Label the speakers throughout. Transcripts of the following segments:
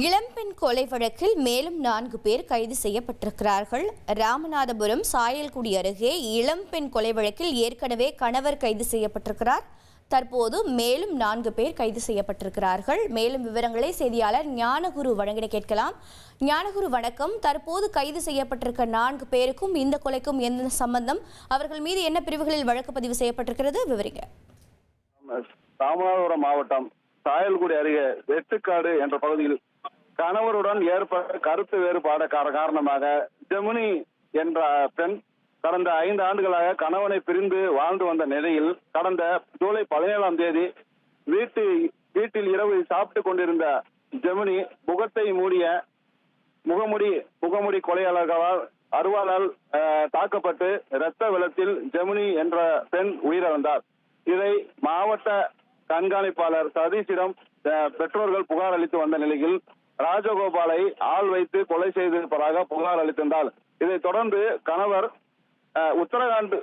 Speaker 1: இளம்பெண் கொலை வழக்கில் மேலும் 4 பேர் கைது செய்யப்பட்டிருக்கிறார்கள். ராமநாதபுரம் சாயல்குடி அருகே இளம்பெண் கொலை வழக்கில் ஏற்கனவே கணவர் கைது செய்யப்பட்டிருக்கிறார். தற்போது மேலும் 4 பேர் கைது செய்யப்பட்டிருக்கிறார்கள். மேலும் விவரங்களை செய்தியாளர் ஞானகுரு வழங்கிட கேட்கலாம். ஞானகுரு வணக்கம். தற்போது கைது செய்யப்பட்டிருக்க 4 பேருக்கும் இந்த கொலைக்கும் என்ன சம்பந்தம்? அவர்கள் மீது என்ன பிரிவுகளில் வழக்கு பதிவு செய்யப்பட்டிருக்கிறது? விவரிங்க.
Speaker 2: ராமநாதபுரம் மாவட்டம் சாயல்குடி அருகே வெட்டுக்காடு என்ற பகுதியில் கணவருடன் ஏற்பட்ட கருத்து வேறுபாடு காரணமாக ஜெமினி என்ற பெண் கடந்த 5 ஆண்டுகளாக கணவனை பிரிந்து வாழ்ந்து வந்த நிலையில் கடந்த ஜூலை 17ஆம் தேதி வீட்டில் இரவு சாப்பிட்டுக் கொண்டிருந்த ஜெமினி முகத்தை மூடிய முகமுடி கொலையாளர்களால் அருவாளால் தாக்கப்பட்டு இரத்த வெள்ளத்தில் ஜெமினி என்ற பெண் உயிரிழந்தார். இதை மாவட்ட கண்காணிப்பாளர் சதீஷிடம் பெற்றோர்கள் புகார் அளித்து வந்த நிலையில் ராஜகோபாலை ஆள் வைத்து கொலை செய்திருப்பதாக புகார் அளித்திருந்தார். இதைத் தொடர்ந்து கணவர் உத்தரகாண்ட்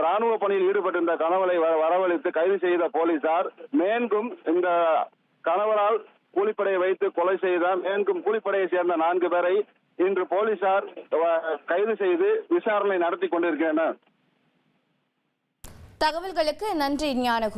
Speaker 2: ராணுவ பணியில் ஈடுபட்டிருந்த கணவரை வரவழைத்து கைது செய்த போலீசார் மேன்கும் இந்த கணவரால் கூலிப்படையை வைத்து கொலை செய்த மேன்கும் கூலிப்படையை சேர்ந்த 4 பேரை இன்று போலீசார் கைது செய்து விசாரணை நடத்தி கொண்டிருக்கின்றனர்.
Speaker 1: தகவல்களுக்கு நன்றி ஞானகுரு.